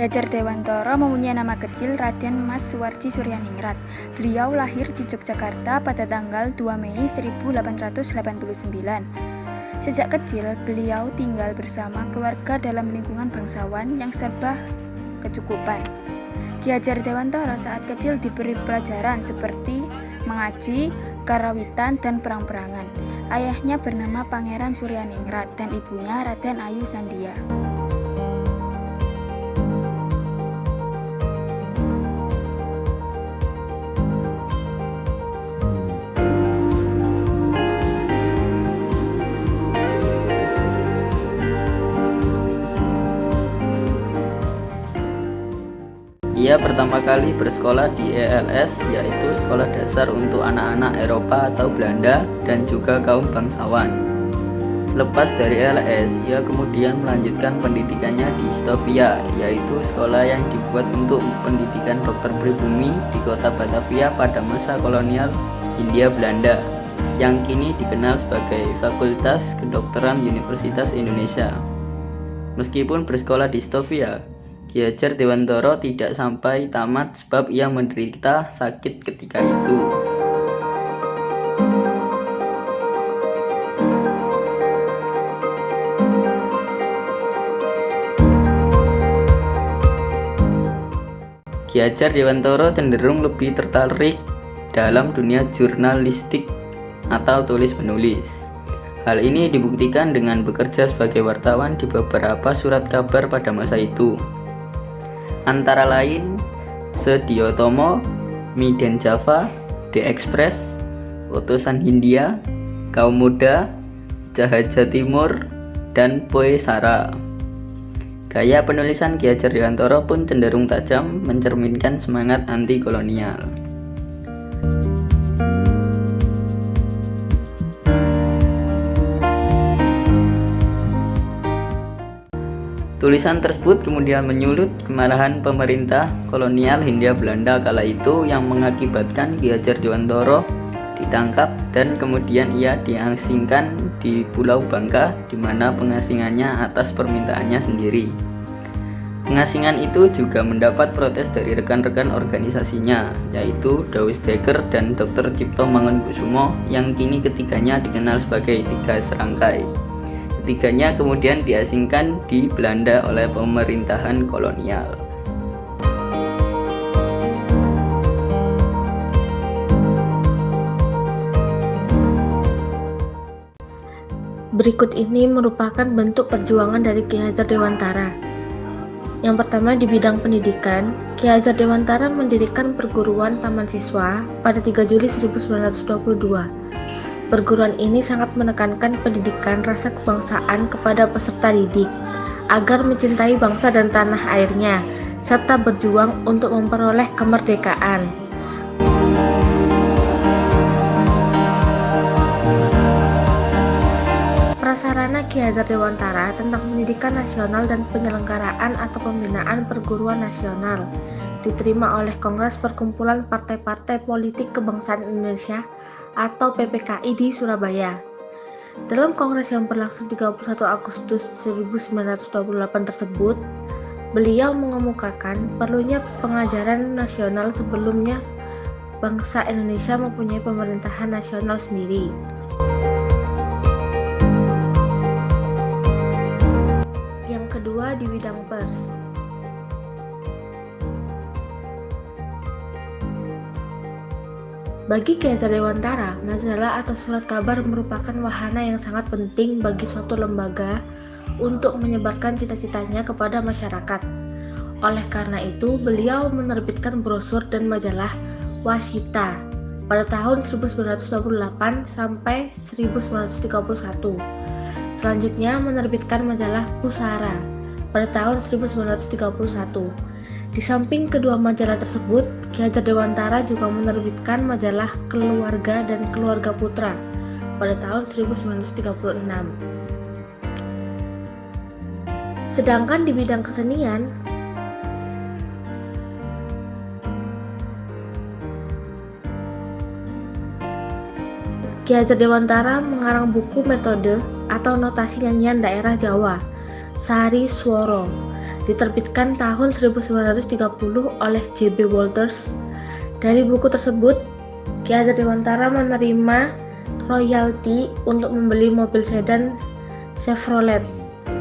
Hajar Dewantara mempunyai nama kecil Raden Mas Suwarji Suryaningrat. Beliau lahir di Yogyakarta pada tanggal 2 Mei 1889. Sejak kecil, beliau tinggal bersama keluarga dalam lingkungan bangsawan yang serba kecukupan. Ki Hajar Dewantara saat kecil diberi pelajaran seperti mengaji, karawitan, dan perang-perangan. Ayahnya bernama Pangeran Suryaningrat dan ibunya Raden Ayu Sandia. Ia pertama kali bersekolah di ELS, yaitu Sekolah Dasar untuk Anak-anak Eropa atau Belanda dan juga kaum bangsawan. Selepas dari ELS, ia kemudian melanjutkan pendidikannya di Stovia, yaitu sekolah yang dibuat untuk pendidikan dokter pribumi di kota Batavia pada masa kolonial Hindia Belanda, yang kini dikenal sebagai Fakultas Kedokteran Universitas Indonesia. Meskipun bersekolah di Stovia, Ki Hajar Dewantara tidak sampai tamat sebab ia menderita sakit ketika itu. Ki Hajar Dewantara cenderung lebih tertarik dalam dunia jurnalistik atau tulis-menulis. Hal ini dibuktikan dengan bekerja sebagai wartawan di beberapa surat kabar pada masa itu. Antara lain Sediotomo, Miden Java, The Express, Utusan Hindia, Kaum Muda, Jahaja Timur, dan Poe Sara. Gaya penulisan Ki Hajar Dewantara pun cenderung tajam, mencerminkan semangat anti kolonial. Tulisan tersebut kemudian menyulut kemarahan pemerintah kolonial Hindia Belanda kala itu yang mengakibatkan Ki Hajar Dewantara ditangkap dan kemudian ia diasingkan di Pulau Bangka, di mana pengasingannya atas permintaannya sendiri. Pengasingan itu juga mendapat protes dari rekan-rekan organisasinya, yaitu Douwes Dekker dan Dr. Cipto Mangunkusumo, yang kini ketiganya dikenal sebagai Tiga Serangkai. Ketiganya kemudian diasingkan di Belanda oleh pemerintahan kolonial. Berikut ini merupakan bentuk perjuangan dari Ki Hajar Dewantara. Yang pertama, di bidang pendidikan, Ki Hajar Dewantara mendirikan perguruan taman siswa pada 3 Juli 1922. Perguruan ini sangat menekankan pendidikan rasa kebangsaan kepada peserta didik agar mencintai bangsa dan tanah airnya, serta berjuang untuk memperoleh kemerdekaan. Prasarana Ki Hajar Dewantara tentang pendidikan nasional dan penyelenggaraan atau pembinaan perguruan nasional diterima oleh Kongres Perkumpulan Partai-Partai Politik Kebangsaan Indonesia atau PPKI di Surabaya. Dalam kongres yang berlangsung 31 Agustus 1928 tersebut, beliau mengemukakan perlunya pengajaran nasional sebelumnya bangsa Indonesia mempunyai pemerintahan nasional sendiri. Yang kedua, di bidang pers. Bagi Ki Hajar Dewantara, majalah atau surat kabar merupakan wahana yang sangat penting bagi suatu lembaga untuk menyebarkan cita-citanya kepada masyarakat. Oleh karena itu, beliau menerbitkan brosur dan majalah Wasita pada tahun 1928 sampai 1931. Selanjutnya menerbitkan majalah Pusara pada tahun 1931. Di samping kedua majalah tersebut, Ki Hajar Dewantara juga menerbitkan majalah Keluarga dan Keluarga Putra pada tahun 1936. Sedangkan di bidang kesenian, Ki Hajar Dewantara mengarang buku metode atau notasi nyanyian daerah Jawa, Sari Swara, diterbitkan tahun 1930 oleh J.B. Walters. Dari buku tersebut, Ki Hajar Dewantara menerima royalti untuk membeli mobil sedan Chevrolet.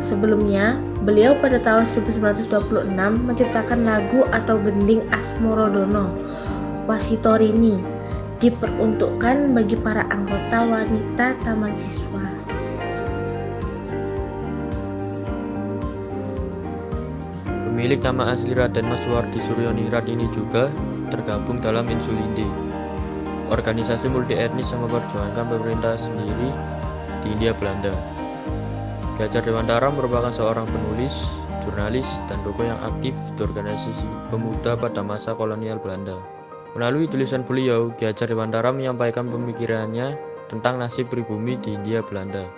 Sebelumnya, beliau pada tahun 1926 menciptakan lagu atau gending Asmorodono Wasitorini diperuntukkan bagi para anggota wanita taman siswa. Pemilik nama asli Raden Maswardi Suryoningrat ini juga tergabung dalam Insulinde, organisasi multi etnis yang memperjuangkan pemerintah sendiri di Hindia Belanda. Ki Hajar Dewantara merupakan seorang penulis, jurnalis, dan tokoh yang aktif di organisasi pemuda pada masa kolonial Belanda. Melalui tulisan beliau, Ki Hajar Dewantara menyampaikan pemikirannya tentang nasib pribumi di Hindia Belanda.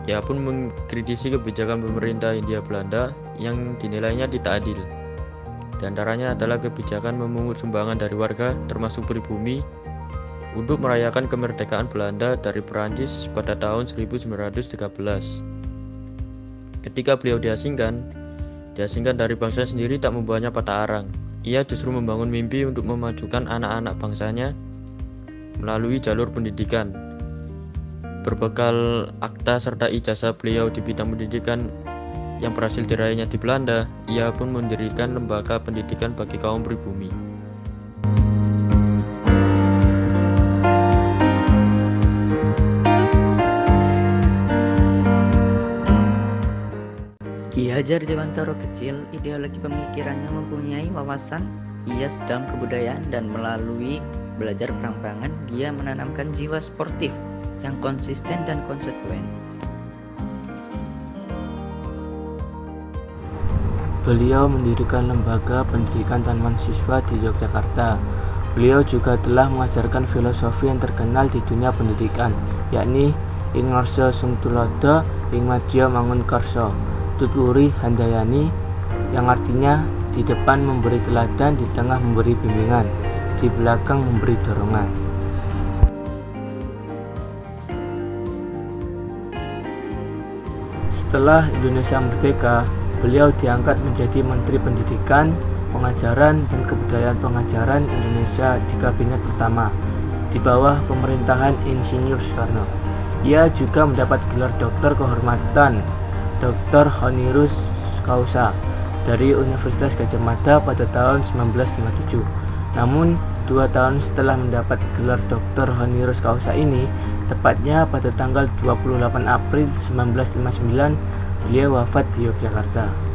Ia pun mengkritisi kebijakan pemerintah Hindia Belanda yang dinilainya tidak adil. Di antaranya adalah kebijakan memungut sumbangan dari warga, termasuk pribumi, untuk merayakan kemerdekaan Belanda dari Perancis pada tahun 1913. Ketika beliau diasingkan dari bangsa sendiri tak membuatnya patah arang. Ia justru membangun mimpi untuk memajukan anak-anak bangsanya melalui jalur pendidikan. Berbekal akta serta ijazah beliau di bidang pendidikan yang berhasil diraihnya di Belanda, ia pun mendirikan lembaga pendidikan bagi kaum pribumi. Ki Hajar Dewantara kecil, ideologi pemikirannya mempunyai wawasan hias dalam kebudayaan, dan melalui belajar perang-perangan dia menanamkan jiwa sportif yang konsisten dan konsekuen. Beliau mendirikan lembaga pendidikan taman siswa di Yogyakarta. Beliau juga telah mengajarkan filosofi yang terkenal di dunia pendidikan, yakni Ing Ngarsa Sung Tuladha, Ing Madya Mangun Karsa, Tuturi Handayani, yang artinya di depan memberi teladan, di tengah memberi bimbingan, di belakang memberi dorongan. Setelah Indonesia merdeka, beliau diangkat menjadi Menteri Pendidikan, Pengajaran, dan Kebudayaan Pengajaran Indonesia di Kabinet pertama, di bawah pemerintahan Insinyur Soekarno. Ia juga mendapat gelar Doktor Kehormatan Dr. Honoris Causa dari Universitas Gadjah Mada pada tahun 1957. Namun, 2 tahun setelah mendapat gelar Dr. Honoris Causa ini, tepatnya pada tanggal 28 April 1959, beliau wafat di Yogyakarta.